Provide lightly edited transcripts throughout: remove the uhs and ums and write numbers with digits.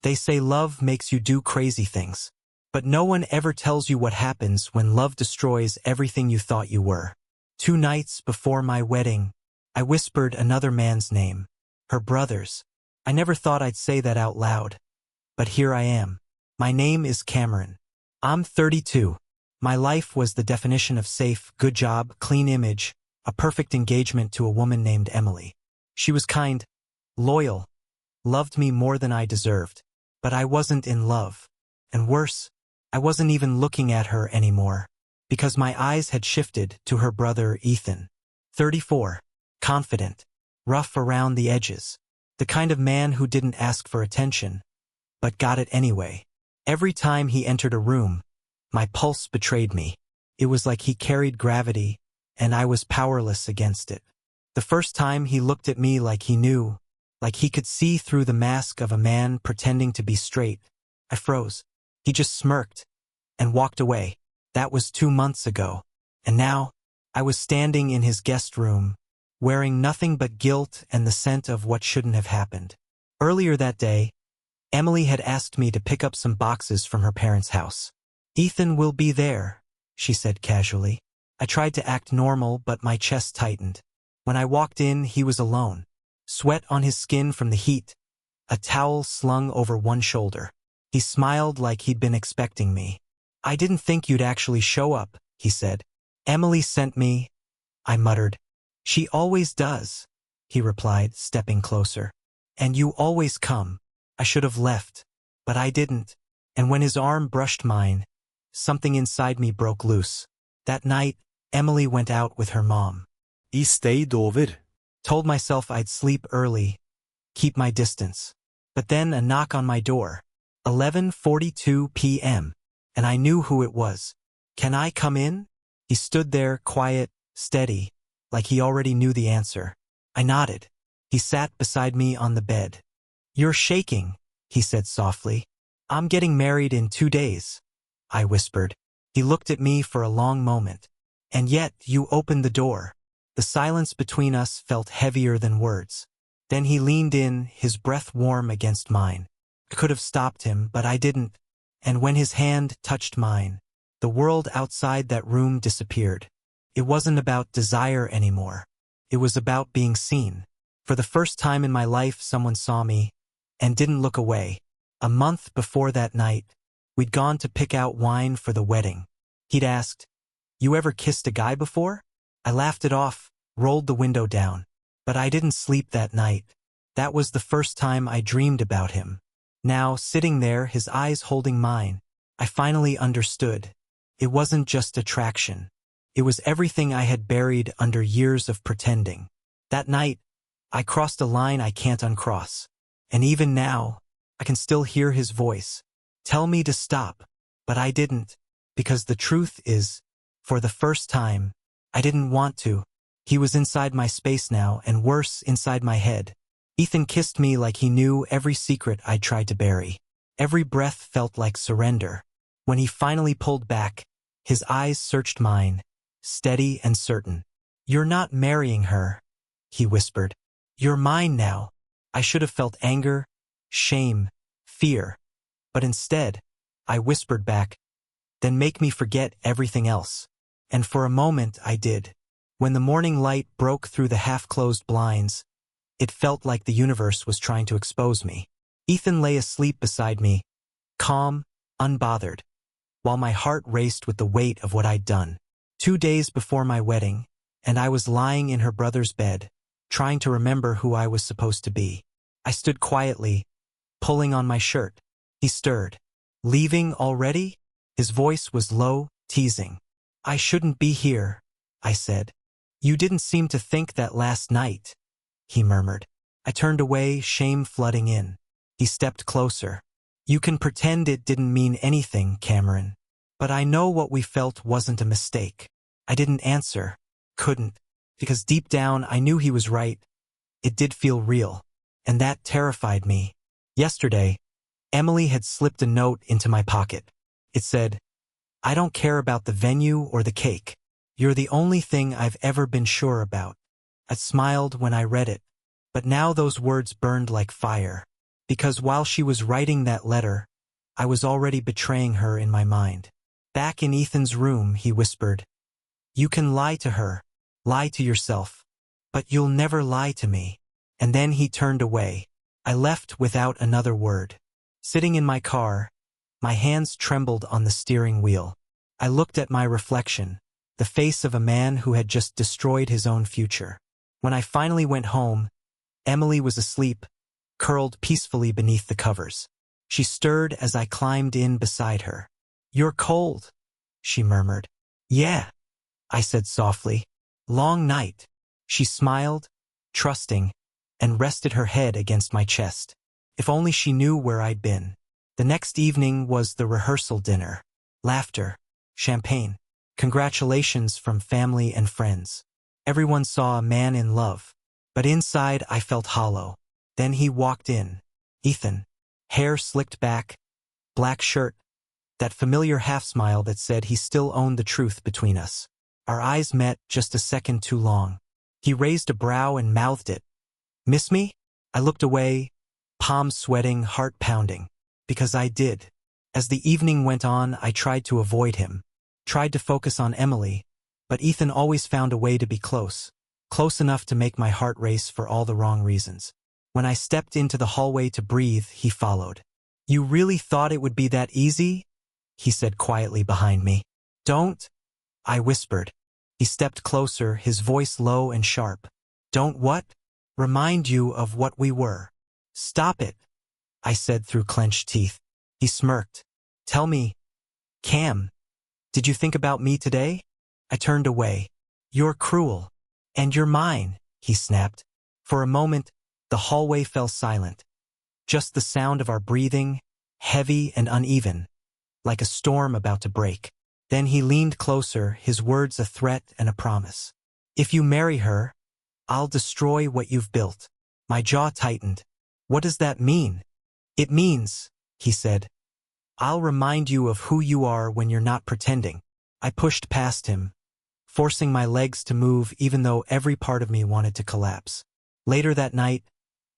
They say love makes you do crazy things. But no one ever tells you what happens when love destroys everything you thought you were. 2 nights before my wedding, I whispered another man's name. Her brother's. I never thought I'd say that out loud. But here I am. My name is Cameron. I'm 32. My life was the definition of safe, good job, clean image, a perfect engagement to a woman named Emily. She was kind, loyal, loved me more than I deserved. But I wasn't in love. And worse, I wasn't even looking at her anymore, because my eyes had shifted to her brother Ethan. 34. Confident. Rough around the edges. The kind of man who didn't ask for attention, but got it anyway. Every time he entered a room, my pulse betrayed me. It was like he carried gravity, and I was powerless against it. The first time he looked at me like he knew, like he could see through the mask of a man pretending to be straight, I froze. He just smirked and walked away. That was 2 months ago. And now, I was standing in his guest room, wearing nothing but guilt and the scent of what shouldn't have happened. Earlier that day, Emily had asked me to pick up some boxes from her parents' house. "Ethan will be there," she said casually. I tried to act normal, but my chest tightened. When I walked in, he was alone. Sweat on his skin from the heat, a towel slung over one shoulder. He smiled like he'd been expecting me. "I didn't think you'd actually show up," he said. "Emily sent me," I muttered. "She always does," he replied, stepping closer. "And you always come. I should have left, but I didn't." And when his arm brushed mine, something inside me broke loose. That night, Emily went out with her mom. I stayed over. Told myself I'd sleep early, keep my distance. But then a knock on my door. 11:42 p.m. And I knew who it was. "Can I come in?" He stood there, quiet, steady, like he already knew the answer. I nodded. He sat beside me on the bed. "You're shaking," he said softly. "I'm getting married in 2 days," I whispered. He looked at me for a long moment. "And yet you opened the door." The silence between us felt heavier than words. Then he leaned in, his breath warm against mine. I could have stopped him, but I didn't. And when his hand touched mine, the world outside that room disappeared. It wasn't about desire anymore. It was about being seen. For the first time in my life, someone saw me and didn't look away. A month before that night, we'd gone to pick out wine for the wedding. He'd asked, "You ever kissed a guy before?" I laughed it off, rolled the window down. But I didn't sleep that night. That was the first time I dreamed about him. Now, sitting there, his eyes holding mine, I finally understood. It wasn't just attraction. It was everything I had buried under years of pretending. That night, I crossed a line I can't uncross. And even now, I can still hear his voice. Tell me to stop. But I didn't. Because the truth is, for the first time, I didn't want to. He was inside my space now, and worse, inside my head. Ethan kissed me like he knew every secret I'd tried to bury. Every breath felt like surrender. When he finally pulled back, his eyes searched mine, steady and certain. "You're not marrying her," he whispered. "You're mine now." I should have felt anger, shame, fear. But instead, I whispered back, "Then make me forget everything else." And for a moment I did. When the morning light broke through the half-closed blinds, it felt like the universe was trying to expose me. Ethan lay asleep beside me, calm, unbothered, while my heart raced with the weight of what I'd done. 2 days before my wedding, and I was lying in her brother's bed, trying to remember who I was supposed to be. I stood quietly, pulling on my shirt. He stirred. "Leaving already?" His voice was low, teasing. "I shouldn't be here," I said. "You didn't seem to think that last night," he murmured. I turned away, shame flooding in. He stepped closer. "You can pretend it didn't mean anything, Cameron. But I know what we felt wasn't a mistake." I didn't answer. Couldn't. Because deep down I knew he was right. It did feel real. And that terrified me. Yesterday, Emily had slipped a note into my pocket. It said, "I don't care about the venue or the cake. You're the only thing I've ever been sure about." I smiled when I read it, but now those words burned like fire. Because while she was writing that letter, I was already betraying her in my mind. Back in Ethan's room, he whispered, "You can lie to her, lie to yourself, but you'll never lie to me." And then he turned away. I left without another word. Sitting in my car, my hands trembled on the steering wheel. I looked at my reflection, the face of a man who had just destroyed his own future. When I finally went home, Emily was asleep, curled peacefully beneath the covers. She stirred as I climbed in beside her. "You're cold," she murmured. "Yeah," I said softly. "Long night." She smiled, trusting, and rested her head against my chest. If only she knew where I'd been. The next evening was the rehearsal dinner. Laughter, champagne, congratulations from family and friends. Everyone saw a man in love, but inside I felt hollow. Then he walked in. Ethan, hair slicked back, black shirt, that familiar half-smile that said he still owned the truth between us. Our eyes met just a second too long. He raised a brow and mouthed it. "Miss me?" I looked away, palms sweating, heart pounding. Because I did. As the evening went on, I tried to avoid him, tried to focus on Emily, but Ethan always found a way to be close enough to make my heart race for all the wrong reasons. When I stepped into the hallway to breathe, he followed. "You really thought it would be that easy?" he said quietly behind me. "Don't," I whispered. He stepped closer, his voice low and sharp. "Don't what?" "Remind you of what we were." "Stop it," I said through clenched teeth. He smirked. "Tell me, Cam, did you think about me today?" I turned away. "You're cruel. And you're mine," he snapped. For a moment, the hallway fell silent. Just the sound of our breathing, heavy and uneven, like a storm about to break. Then he leaned closer, his words a threat and a promise. "If you marry her, I'll destroy what you've built." My jaw tightened. "What does that mean?" "It means," he said, "I'll remind you of who you are when you're not pretending." I pushed past him, forcing my legs to move even though every part of me wanted to collapse. Later that night,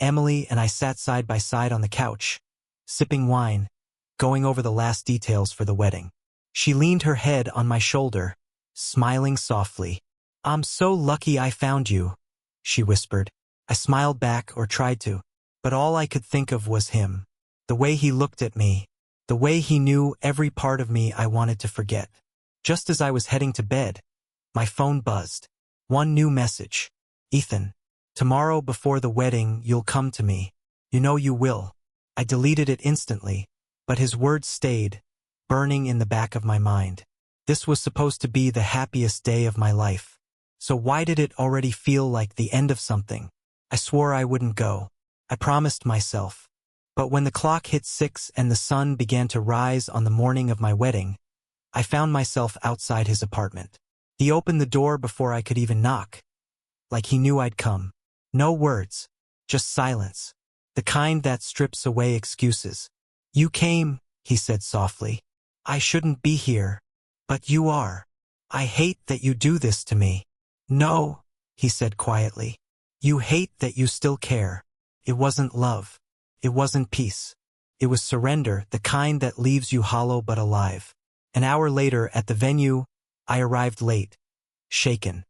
Emily and I sat side by side on the couch, sipping wine, going over the last details for the wedding. She leaned her head on my shoulder, smiling softly. "I'm so lucky I found you," she whispered. I smiled back, or tried to, but all I could think of was him. The way he looked at me, the way he knew every part of me I wanted to forget. Just as I was heading to bed, my phone buzzed. One new message. "Ethan, tomorrow before the wedding you'll come to me. You know you will." I deleted it instantly, but his words stayed, burning in the back of my mind. This was supposed to be the happiest day of my life. So why did it already feel like the end of something? I swore I wouldn't go. I promised myself. But when the clock hit 6 and the sun began to rise on the morning of my wedding, I found myself outside his apartment. He opened the door before I could even knock, like he knew I'd come. No words, just silence, the kind that strips away excuses. "You came," he said softly. "I shouldn't be here, but you are. I hate that you do this to me." "No," he said quietly. "You hate that you still care." It wasn't love. It wasn't peace. It was surrender, the kind that leaves you hollow but alive. An hour later, at the venue, I arrived late, shaken.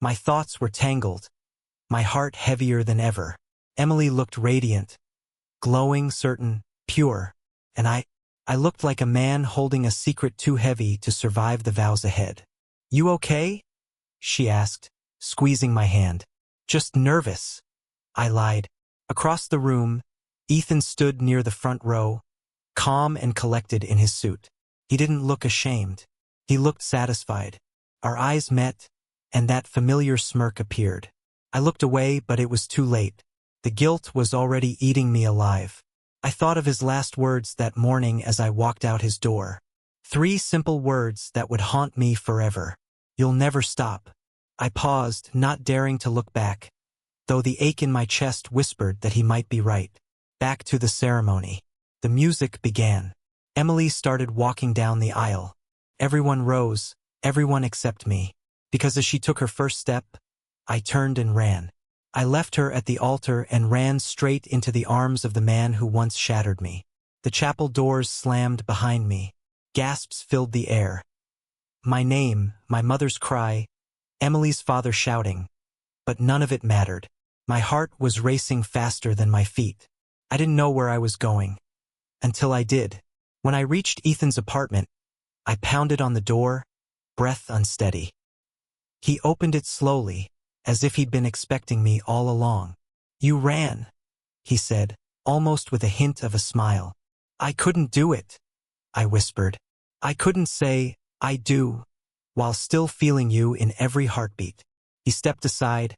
My thoughts were tangled, my heart heavier than ever. Emily looked radiant, glowing, certain, pure, and I looked like a man holding a secret too heavy to survive the vows ahead. "You okay?" she asked, squeezing my hand. "Just nervous," I lied. Across the room, Ethan stood near the front row, calm and collected in his suit. He didn't look ashamed. He looked satisfied. Our eyes met, and that familiar smirk appeared. I looked away, but it was too late. The guilt was already eating me alive. I thought of his last words that morning as I walked out his door. 3 simple words that would haunt me forever. "You'll never stop." I paused, not daring to look back, though the ache in my chest whispered that he might be right. Back to the ceremony. The music began. Emily started walking down the aisle. Everyone rose, everyone except me. Because as she took her first step, I turned and ran. I left her at the altar and ran straight into the arms of the man who once shattered me. The chapel doors slammed behind me. Gasps filled the air. My name, my mother's cry, Emily's father shouting. But none of it mattered. My heart was racing faster than my feet. I didn't know where I was going. Until I did. When I reached Ethan's apartment, I pounded on the door, breath unsteady. He opened it slowly, as if he'd been expecting me all along. "You ran," he said, almost with a hint of a smile. "I couldn't do it," I whispered. "I couldn't say, 'I do,' while still feeling you in every heartbeat." He stepped aside,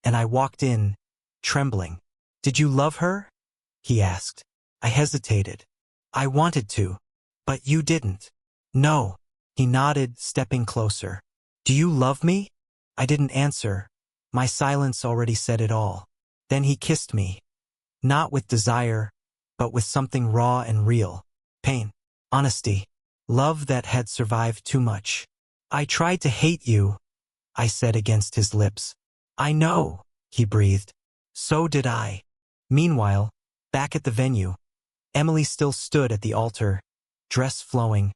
and I walked in, trembling. "Did you love her?" he asked. I hesitated. "I wanted to. But you didn't." "No," he nodded, stepping closer. "Do you love me?" I didn't answer. My silence already said it all. Then he kissed me. Not with desire, but with something raw and real. Pain. Honesty. Love that had survived too much. "I tried to hate you," I said against his lips. "I know," he breathed. "So did I." Meanwhile, back at the venue, Emily still stood at the altar, dress flowing,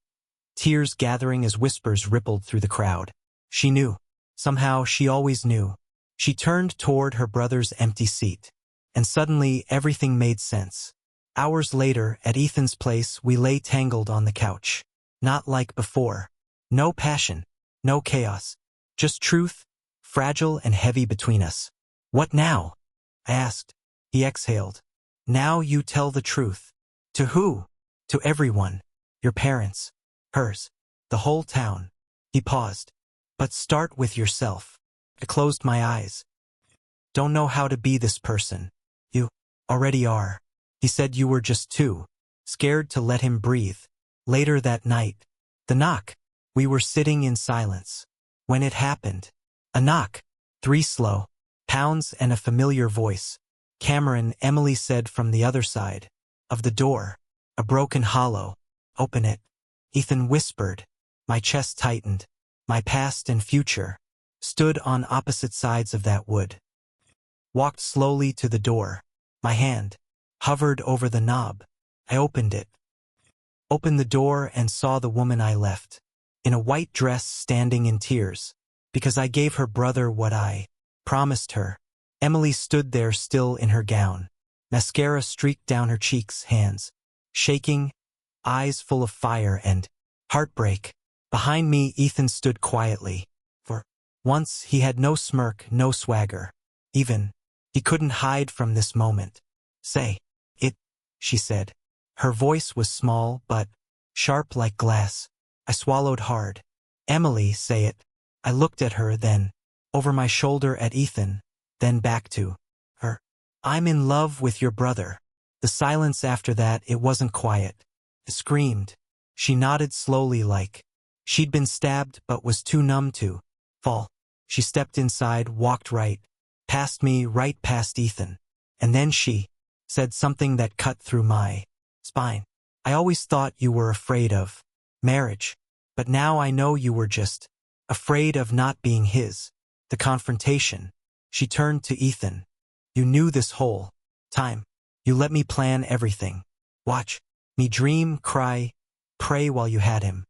tears gathering as whispers rippled through the crowd. She knew. Somehow she always knew. She turned toward her brother's empty seat. And suddenly everything made sense. Hours later, at Ethan's place, we lay tangled on the couch. Not like before. No passion. No chaos. Just truth, fragile and heavy between us. "What now?" I asked. He exhaled. "Now you tell the truth." "To who?" "To everyone. Your parents. Hers. The whole town." He paused. "But start with yourself." I closed my eyes. "Don't know how to be this person." "You already are." He said you were just too scared to let him breathe. Later that night, the knock. We were sitting in silence. When it happened, a knock. 3 slow pounds and a familiar voice. "Cameron," Emily said from the other side of the door. A broken hollow. "Open it." Ethan whispered. My chest tightened. My past and future stood on opposite sides of that wood. Walked slowly to the door. My hand hovered over the knob. I opened it. Opened the door and saw the woman I left. In a white dress, standing in tears. Because I gave her brother what I promised her. Emily stood there still in her gown. Mascara streaked down her cheeks, hands shaking, eyes full of fire and heartbreak. Behind me, Ethan stood quietly. For once, he had no smirk, no swagger. Even, he couldn't hide from this moment. "Say it," she said. Her voice was small, but sharp like glass. I swallowed hard. "Emily, say it." I looked at her, then over my shoulder at Ethan, then back to her. "I'm in love with your brother." The silence after that, it wasn't quiet. I screamed. She nodded slowly, like she'd been stabbed but was too numb to fall. She stepped inside, walked right past me, right past Ethan. And then she said something that cut through my spine. "I always thought you were afraid of marriage. But now I know you were just afraid of not being his." The confrontation. She turned to Ethan. "You knew this whole time. You let me plan everything. Watch me dream, cry, pray while you had him."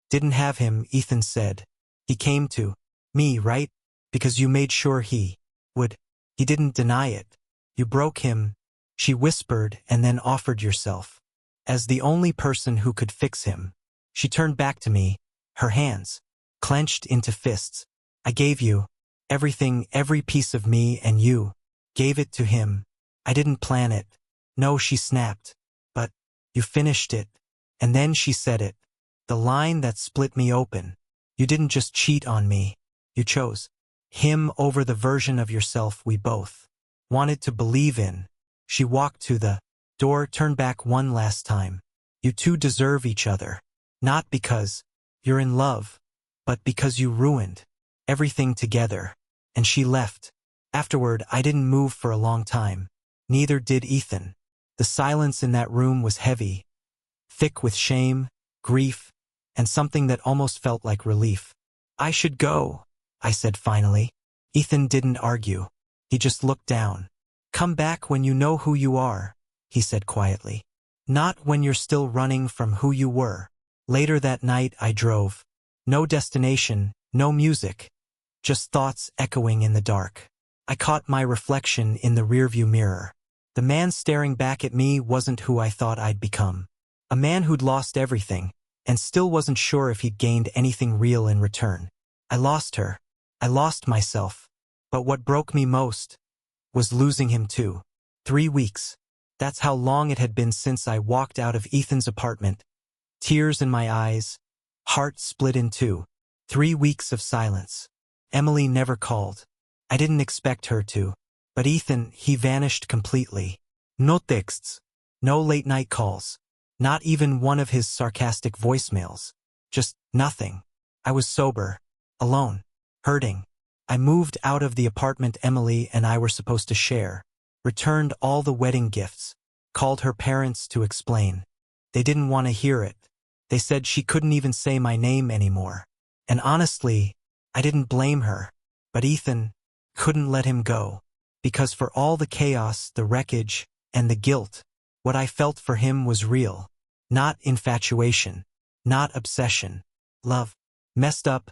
"Didn't have him," Ethan said. "He came to me, right? Because you made sure he would." He didn't deny it. "You broke him," she whispered, "and then offered yourself as the only person who could fix him." She turned back to me, her hands clenched into fists. "I gave you everything, every piece of me, and you gave it to him. I didn't plan it." "No," she snapped. "But you finished it." And then she said it. The line that split me open. "You didn't just cheat on me. You chose him over the version of yourself we both wanted to believe in." She walked to the door, turned back one last time. "You two deserve each other. Not because you're in love, but because you ruined everything together." And she left. Afterward, I didn't move for a long time. Neither did Ethan. The silence in that room was heavy, thick with shame, grief, and something that almost felt like relief. "I should go," I said finally. Ethan didn't argue. He just looked down. "Come back when you know who you are," he said quietly. "Not when you're still running from who you were." Later that night I drove. No destination, no music. Just thoughts echoing in the dark. I caught my reflection in the rearview mirror. The man staring back at me wasn't who I thought I'd become. A man who'd lost everything, and still wasn't sure if he'd gained anything real in return. I lost her. I lost myself. But what broke me most was losing him too. 3 weeks. That's how long it had been since I walked out of Ethan's apartment. Tears in my eyes, heart split in two. 3 weeks of silence. Emily never called. I didn't expect her to. But Ethan, he vanished completely. No texts. No late-night calls. Not even one of his sarcastic voicemails. Just nothing. I was sober. Alone. Hurting. I moved out of the apartment Emily and I were supposed to share. Returned all the wedding gifts. Called her parents to explain. They didn't want to hear it. They said she couldn't even say my name anymore. And honestly, I didn't blame her. But Ethan couldn't let him go. Because for all the chaos, the wreckage, and the guilt, what I felt for him was real. Not infatuation. Not obsession. Love. Messed up.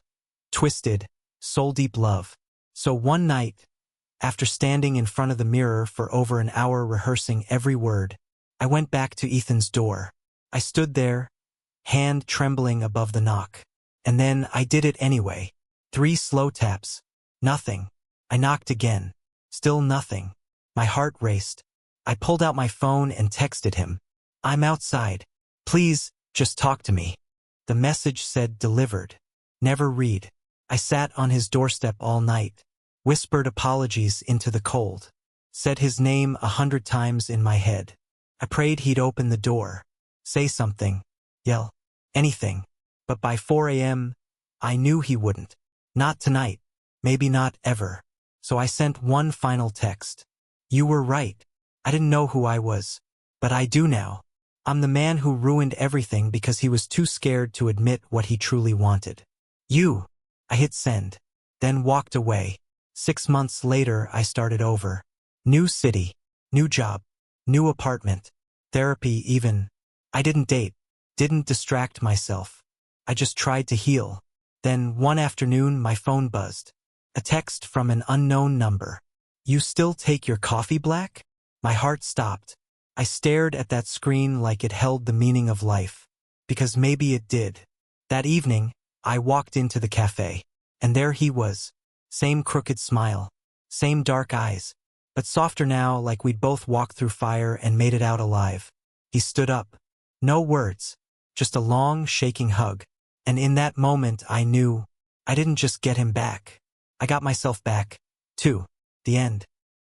Twisted. Soul-deep love. So one night, after standing in front of the mirror for over an hour rehearsing every word, I went back to Ethan's door. I stood there, hand trembling above the knock. And then I did it anyway. 3 slow taps. Nothing. I knocked again. Still nothing. My heart raced. I pulled out my phone and texted him. "I'm outside. Please, just talk to me." The message said delivered. Never read. I sat on his doorstep all night. Whispered apologies into the cold. Said his name 100 times in my head. I prayed he'd open the door. Say something. Yell. Anything. But by 4 a.m., I knew he wouldn't. Not tonight. Maybe not ever. So I sent one final text. "You were right. I didn't know who I was. But I do now. I'm the man who ruined everything because he was too scared to admit what he truly wanted. You." I hit send. Then walked away. 6 months later, I started over. New city. New job. New apartment. Therapy even. I didn't date. Didn't distract myself. I just tried to heal. Then one afternoon, my phone buzzed. A text from an unknown number. "You still take your coffee black?" My heart stopped. I stared at that screen like it held the meaning of life. Because maybe it did. That evening, I walked into the cafe. And there he was. Same crooked smile. Same dark eyes. But softer now, like we'd both walked through fire and made it out alive. He stood up. No words. Just a long, shaking hug. And in that moment, I knew I didn't just get him back. I got myself back, too. The end.